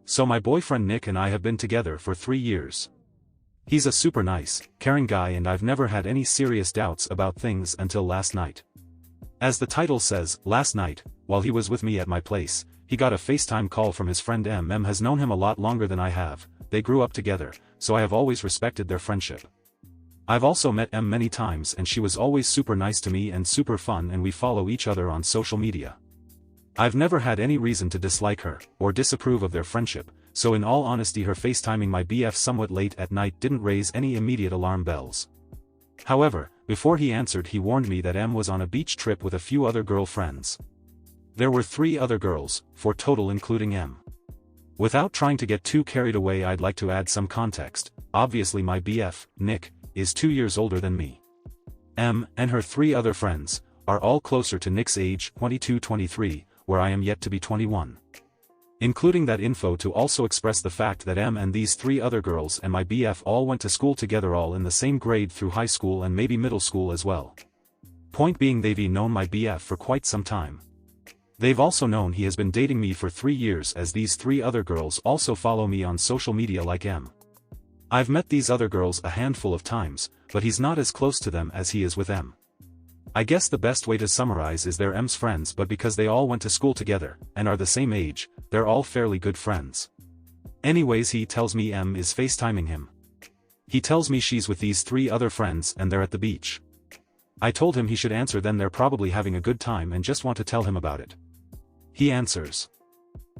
So my boyfriend Nick and I have been together for 3 years. He's a super nice, caring guy and I've never had any serious doubts about things until last night. As the title says, last night, while he was with me at my place, he got a FaceTime call from his friend M. M has known him a lot longer than I have, they grew up together, so I have always respected their friendship. I've also met M many times and she was always super nice to me and super fun and we follow each other on social media. I've never had any reason to dislike her, or disapprove of their friendship, so in all honesty her FaceTiming my BF somewhat late at night didn't raise any immediate alarm bells. However, before he answered he warned me that M was on a beach trip with a few other girlfriends. There were 3 other girls, 4 total including M. Without trying to get too carried away I'd like to add some context. Obviously my BF, Nick, is 2 years older than me. M, and her 3 other friends, are all closer to Nick's age, 22-23, where I am yet to be 21. Including that info to also express the fact that M and these 3 other girls and my BF all went to school together, all in the same grade through high school and maybe middle school as well. Point being they've known my BF for quite some time. They've also known he has been dating me for 3 years, as these 3 other girls also follow me on social media like M. I've met these other girls a handful of times, but he's not as close to them as he is with M. I guess the best way to summarize is they're M's friends, but because they all went to school together, and are the same age, they're all fairly good friends. Anyways, he tells me M is FaceTiming him. He tells me she's with these 3 other friends and they're at the beach. I told him he should answer, then they're probably having a good time and just want to tell him about it. He answers.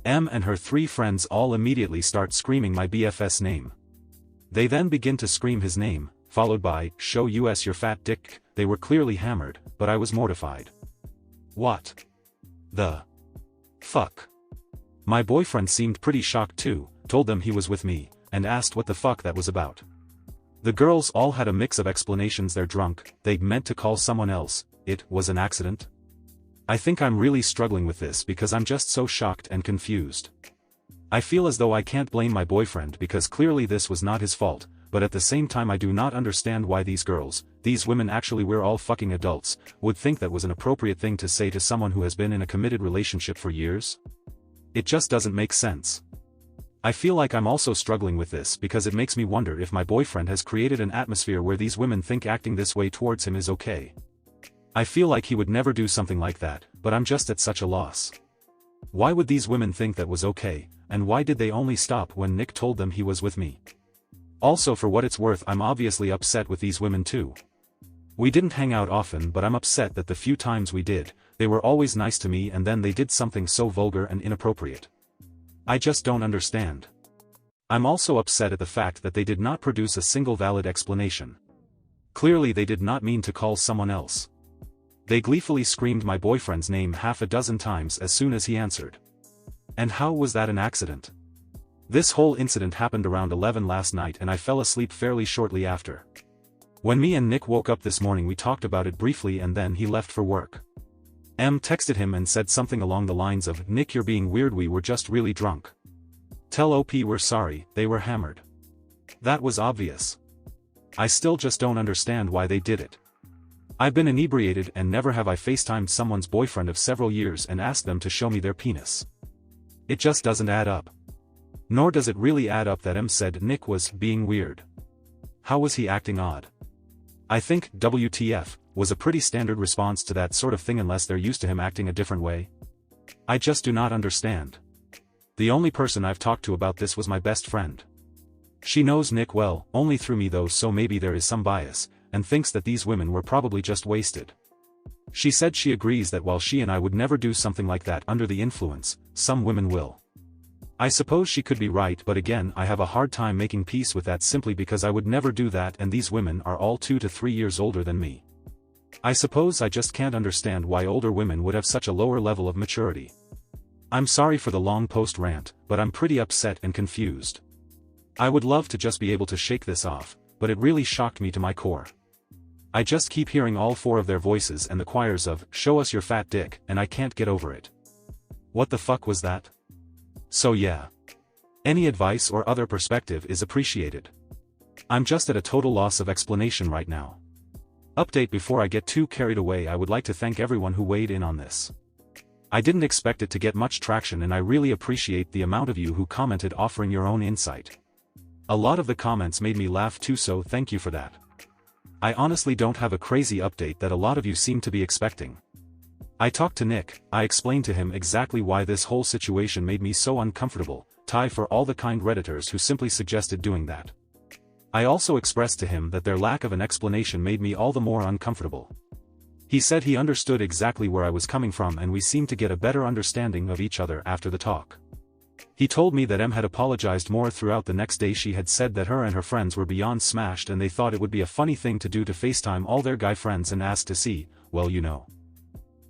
M and her 3 friends all immediately start screaming my BF's name. They then begin to scream his name, followed by, "Show us your fat dick." They were clearly hammered, but I was mortified. What the fuck? My boyfriend seemed pretty shocked too, told them he was with me, and asked what the fuck that was about. The girls all had a mix of explanations. They're drunk, they meant to call someone else, it was an accident. I think I'm really struggling with this because I'm just so shocked and confused. I feel as though I can't blame my boyfriend because clearly this was not his fault, but at the same time I do not understand why these girls, these women, actually we're all fucking adults, would think that was an appropriate thing to say to someone who has been in a committed relationship for years. It just doesn't make sense. I feel like I'm also struggling with this because it makes me wonder if my boyfriend has created an atmosphere where these women think acting this way towards him is okay. I feel like he would never do something like that, but I'm just at such a loss. Why would these women think that was okay, and why did they only stop when Nick told them he was with me? Also, for what it's worth, I'm obviously upset with these women too. We didn't hang out often, but I'm upset that the few times we did, they were always nice to me and then they did something so vulgar and inappropriate. I just don't understand. I'm also upset at the fact that they did not produce a single valid explanation. Clearly they did not mean to call someone else. They gleefully screamed my boyfriend's name half a dozen times as soon as he answered. And how was that an accident? This whole incident happened around 11 last night and I fell asleep fairly shortly after. When me and Nick woke up this morning we talked about it briefly and then he left for work. M texted him and said something along the lines of, "Nick, you're being weird, we were just really drunk. Tell OP we're sorry, they were hammered." That was obvious. I still just don't understand why they did it. I've been inebriated and never have I FaceTimed someone's boyfriend of several years and asked them to show me their penis. It just doesn't add up. Nor does it really add up that M said Nick was being weird. How was he acting odd? I think WTF was a pretty standard response to that sort of thing unless they're used to him acting a different way. I just do not understand. The only person I've talked to about this was my best friend. She knows Nick well, only through me though, so maybe there is some bias, and thinks that these women were probably just wasted. She said she agrees that while she and I would never do something like that under the influence, some women will. I suppose she could be right, but again I have a hard time making peace with that simply because I would never do that and these women are all 2 to 3 years older than me. I suppose I just can't understand why older women would have such a lower level of maturity. I'm sorry for the long post rant, but I'm pretty upset and confused. I would love to just be able to shake this off, but it really shocked me to my core. I just keep hearing all 4 of their voices and the choirs of, "Show us your fat dick," and I can't get over it. What the fuck was that? So yeah. Any advice or other perspective is appreciated. I'm just at a total loss of explanation right now. Update: before I get too carried away, I would like to thank everyone who weighed in on this. I didn't expect it to get much traction, and I really appreciate the amount of you who commented offering your own insight. A lot of the comments made me laugh too, so thank you for that. I honestly don't have a crazy update that a lot of you seem to be expecting. I talked to Nick. I explained to him exactly why this whole situation made me so uncomfortable, for all the kind Redditors who simply suggested doing that. I also expressed to him that their lack of an explanation made me all the more uncomfortable. He said he understood exactly where I was coming from, and we seemed to get a better understanding of each other after the talk. He told me that Em had apologized more throughout the next day. She had said that her and her friends were beyond smashed, and they thought it would be a funny thing to do to FaceTime all their guy friends and ask to see, well, you know.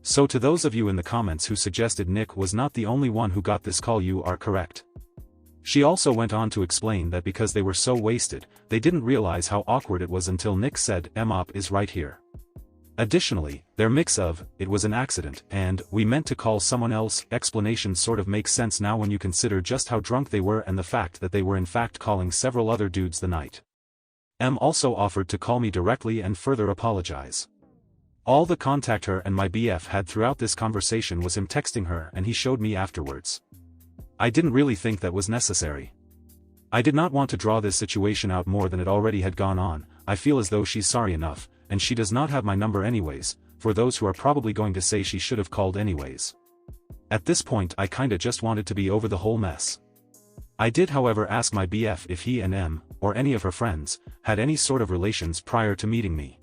So to those of you in the comments who suggested Nick was not the only one who got this call, you are correct. She also went on to explain that because they were so wasted, they didn't realize how awkward it was until Nick said, "Op is right here." Additionally, their mix of, "it was an accident," and, "we meant to call someone else," explanation sort of makes sense now when you consider just how drunk they were and the fact that they were in fact calling several other dudes the night. Em also offered to call me directly and further apologize. All the contact her and my BF had throughout this conversation was him texting her, and he showed me afterwards. I didn't really think that was necessary. I did not want to draw this situation out more than it already had gone on. I feel as though she's sorry enough, and she does not have my number anyways, for those who are probably going to say she should have called anyways. At this point I kinda just wanted to be over the whole mess. I did however ask my BF if he and Em, or any of her friends, had any sort of relations prior to meeting me.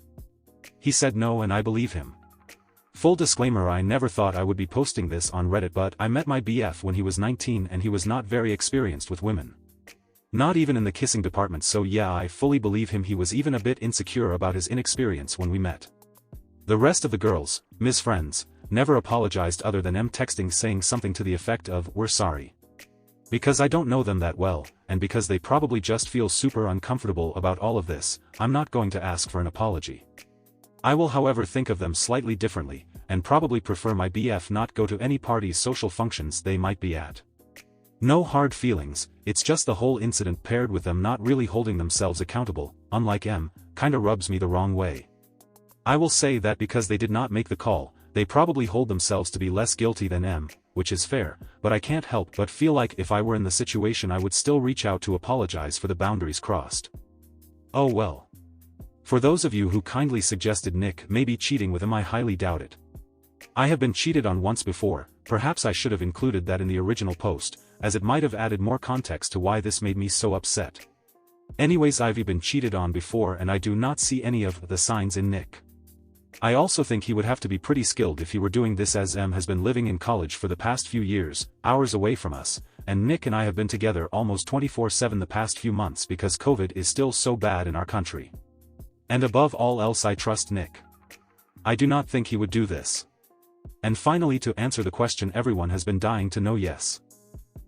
He said no, and I believe him. Full disclaimer, I never thought I would be posting this on Reddit, but I met my BF when he was 19 and he was not very experienced with women. Not even in the kissing department, so yeah, I fully believe him. He was even a bit insecure about his inexperience when we met. The rest of the girls, Ms. Friends, never apologized other than Em texting saying something to the effect of, "We're sorry." Because I don't know them that well, and because they probably just feel super uncomfortable about all of this, I'm not going to ask for an apology. I will however think of them slightly differently, and probably prefer my BF not go to any parties, social functions they might be at. No hard feelings, it's just the whole incident paired with them not really holding themselves accountable, unlike Em, kinda rubs me the wrong way. I will say that because they did not make the call, they probably hold themselves to be less guilty than Em, which is fair, but I can't help but feel like if I were in the situation I would still reach out to apologize for the boundaries crossed. Oh well. For those of you who kindly suggested Nick may be cheating with him, I highly doubt it. I have been cheated on once before. Perhaps I should have included that in the original post, as it might have added more context to why this made me so upset. Anyways, I've been cheated on before and I do not see any of the signs in Nick. I also think he would have to be pretty skilled if he were doing this, as Em has been living in college for the past few years, hours away from us, and Nick and I have been together almost 24/7 the past few months because COVID is still so bad in our country. And above all else, I trust Nick. I do not think he would do this. And finally, to answer the question everyone has been dying to know, yes.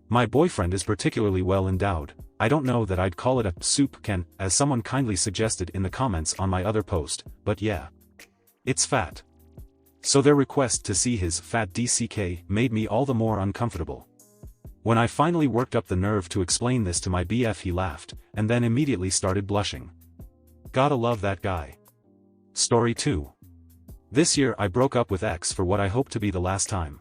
My boyfriend is particularly well endowed. I don't know that I'd call it a soup can, as someone kindly suggested in the comments on my other post, but yeah. It's fat. So their request to see his fat DCK made me all the more uncomfortable. When I finally worked up the nerve to explain this to my BF, he laughed, and then immediately started blushing. Gotta love that guy. Story 2. This year I broke up with X for what I hope to be the last time.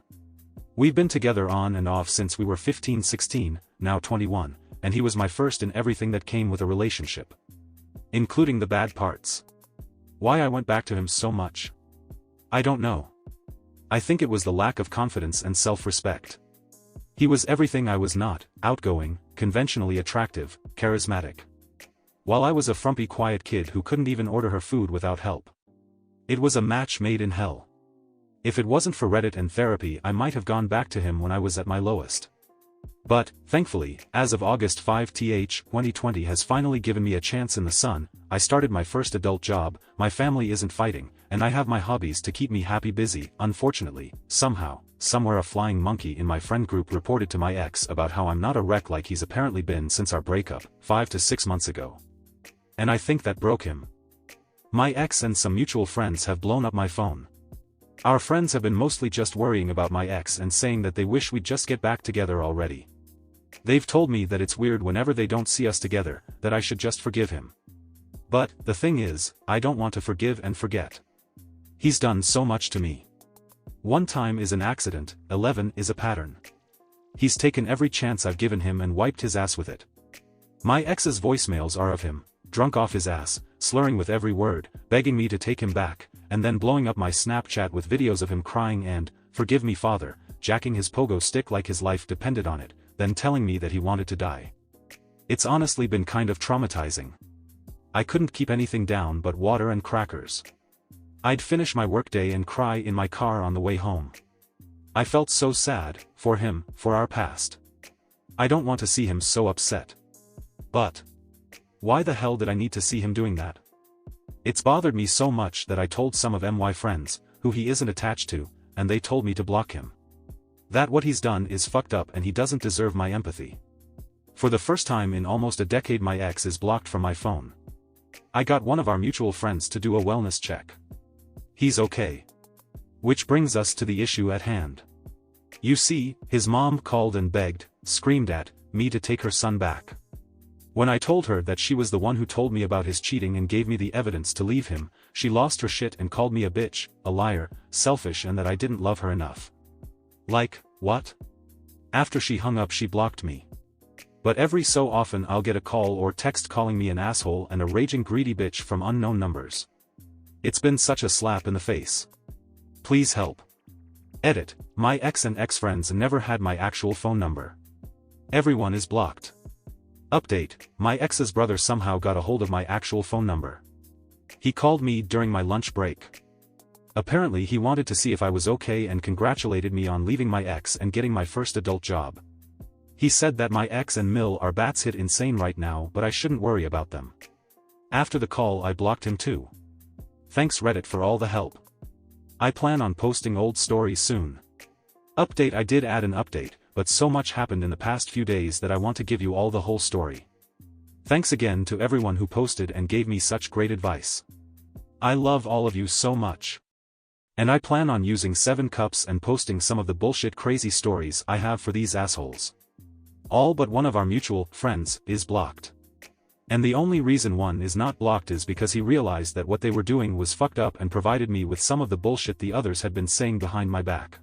We've been together on and off since we were 15-16, now 21, and he was my first in everything that came with a relationship. Including the bad parts. Why I went back to him so much? I don't know. I think it was the lack of confidence and self-respect. He was everything I was not: outgoing, conventionally attractive, charismatic. While I was a frumpy quiet kid who couldn't even order her food without help. It was a match made in hell. If it wasn't for Reddit and therapy, I might have gone back to him when I was at my lowest. But, thankfully, as of August 5, 2020 has finally given me a chance in the sun. I started my first adult job, my family isn't fighting, and I have my hobbies to keep me happy busy. Unfortunately, somehow, somewhere a flying monkey in my friend group reported to my ex about how I'm not a wreck like he's apparently been since our breakup, 5 to 6 months ago. And I think that broke him. My ex and some mutual friends have blown up my phone. Our friends have been mostly just worrying about my ex and saying that they wish we'd just get back together already. They've told me that it's weird whenever they don't see us together, that I should just forgive him. But, the thing is, I don't want to forgive and forget. He's done so much to me. 1 time is an accident, 11 is a pattern. He's taken every chance I've given him and wiped his ass with it. My ex's voicemails are of him, drunk off his ass, slurring with every word, begging me to take him back, and then blowing up my Snapchat with videos of him crying and, "Forgive me father," jacking his pogo stick like his life depended on it, then telling me that he wanted to die. It's honestly been kind of traumatizing. I couldn't keep anything down but water and crackers. I'd finish my workday and cry in my car on the way home. I felt so sad, for him, for our past. I don't want to see him so upset. But why the hell did I need to see him doing that? It's bothered me so much that I told some of my friends, who he isn't attached to, and they told me to block him. That what he's done is fucked up and he doesn't deserve my empathy. For the first time in almost a decade my ex is blocked from my phone. I got one of our mutual friends to do a wellness check. He's okay. Which brings us to the issue at hand. You see, his mom called and begged, screamed at, me to take her son back. When I told her that she was the one who told me about his cheating and gave me the evidence to leave him, she lost her shit and called me a bitch, a liar, selfish and that I didn't love her enough. Like, what? After she hung up she blocked me. But every so often I'll get a call or text calling me an asshole and a raging greedy bitch from unknown numbers. It's been such a slap in the face. Please help. Edit, my ex and ex-friends never had my actual phone number. Everyone is blocked. Update, my ex's brother somehow got a hold of my actual phone number. He called me during my lunch break. Apparently he wanted to see if I was okay and congratulated me on leaving my ex and getting my first adult job. He said that my ex and Mill are bats hit insane right now but I shouldn't worry about them. After the call I blocked him too. Thanks Reddit for all the help. I plan on posting old stories soon. Update, I did add an update, but so much happened in the past few days that I want to give you all the whole story. Thanks again to everyone who posted and gave me such great advice. I love all of you so much. And I plan on using 7 cups and posting some of the bullshit crazy stories I have for these assholes. All but one of our mutual friends is blocked. And the only reason one is not blocked is because he realized that what they were doing was fucked up and provided me with some of the bullshit the others had been saying behind my back.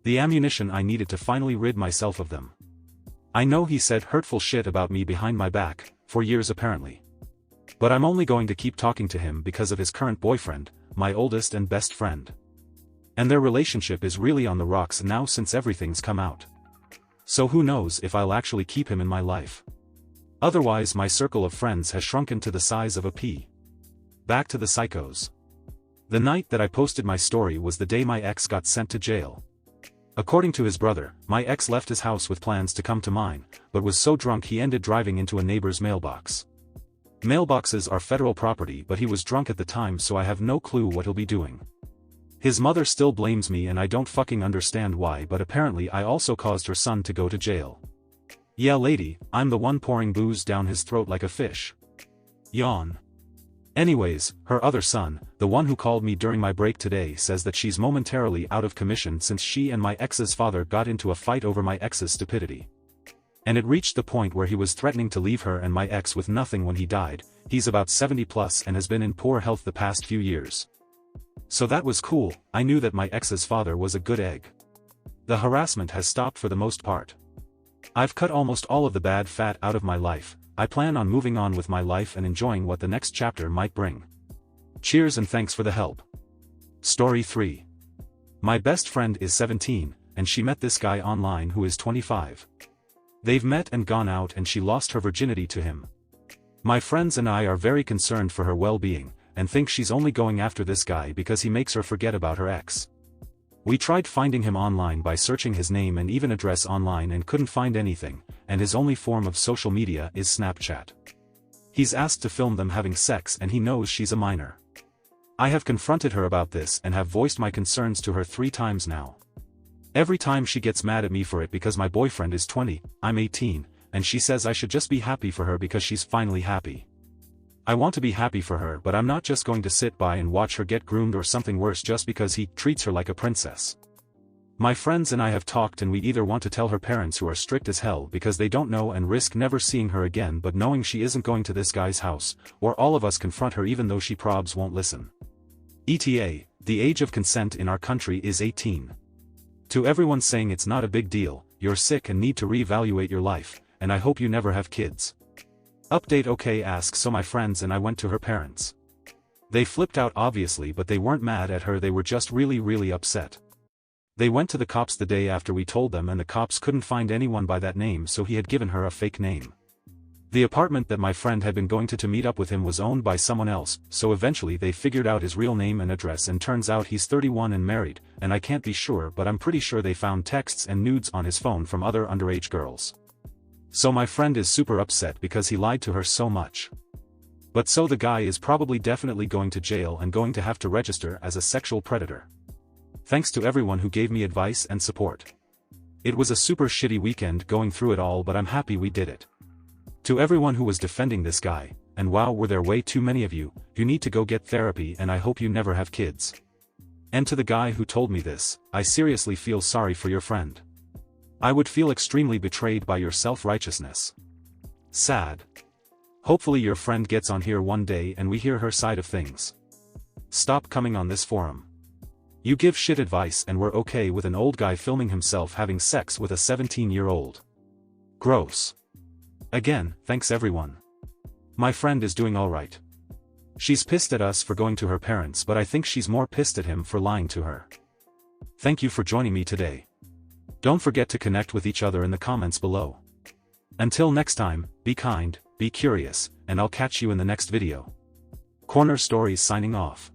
The ammunition I needed to finally rid myself of them. I know he said hurtful shit about me behind my back, for years apparently. But I'm only going to keep talking to him because of his current boyfriend, my oldest and best friend. And their relationship is really on the rocks now since everything's come out. So who knows if I'll actually keep him in my life. Otherwise my circle of friends has shrunken to the size of a pea. Back to the psychos. The night that I posted my story was the day my ex got sent to jail. According to his brother, my ex left his house with plans to come to mine, but was so drunk he ended driving into a neighbor's mailbox. Mailboxes are federal property but he was drunk at the time so I have no clue what he'll be doing. His mother still blames me and I don't fucking understand why but apparently I also caused her son to go to jail. Yeah lady, I'm the one pouring booze down his throat like a fish. Yawn. Anyways, her other son, the one who called me during my break today says that she's momentarily out of commission since she and my ex's father got into a fight over my ex's stupidity. And it reached the point where he was threatening to leave her and my ex with nothing when he died. He's about 70 plus and has been in poor health the past few years. So that was cool, I knew that my ex's father was a good egg. The harassment has stopped for the most part. I've cut almost all of the bad fat out of my life. I plan on moving on with my life and enjoying what the next chapter might bring. Cheers and thanks for the help. Story 3. My best friend is 17, and she met this guy online who is 25. They've met and gone out and she lost her virginity to him. My friends and I are very concerned for her well-being, and think she's only going after this guy because he makes her forget about her ex. We tried finding him online by searching his name and even address online and couldn't find anything, and his only form of social media is Snapchat. He's asked to film them having sex and he knows she's a minor. I have confronted her about this and have voiced my concerns to her 3 times now. Every time she gets mad at me for it because my boyfriend is 20, I'm 18, and she says I should just be happy for her because she's finally happy. I want to be happy for her but I'm not just going to sit by and watch her get groomed or something worse just because he treats her like a princess. My friends and I have talked and we either want to tell her parents who are strict as hell because they don't know and risk never seeing her again but knowing she isn't going to this guy's house, or all of us confront her even though she probs won't listen. ETA, The age of consent in our country is 18. To everyone saying it's not a big deal, you're sick and need to reevaluate your life, and I hope you never have kids. Update okay asks so my friends and I went to her parents. They flipped out obviously, but they weren't mad at her, they were just really upset. They went to the cops the day after we told them and the cops couldn't find anyone by that name, so he had given her a fake name. The apartment that my friend had been going to meet up with him was owned by someone else, so eventually they figured out his real name and address, and turns out he's 31 and married, and I can't be sure but I'm pretty sure they found texts and nudes on his phone from other underage girls. So my friend is super upset because he lied to her so much. But so the guy is probably definitely going to jail and going to have to register as a sexual predator. Thanks to everyone who gave me advice and support. It was a super shitty weekend going through it all, but I'm happy we did it. To everyone who was defending this guy, and wow, were there way too many of you, you need to go get therapy and I hope you never have kids. And to the guy who told me this, I seriously feel sorry for your friend. I would feel extremely betrayed by your self-righteousness. Sad. Hopefully your friend gets on here one day and we hear her side of things. Stop coming on this forum. You give shit advice and we're okay with an old guy filming himself having sex with a 17-year-old. Gross. Again, thanks everyone. My friend is doing alright. She's pissed at us for going to her parents, but I think she's more pissed at him for lying to her. Thank you for joining me today. Don't forget to connect with each other in the comments below. Until next time, be kind, be curious, and I'll catch you in the next video. Corner Stories signing off.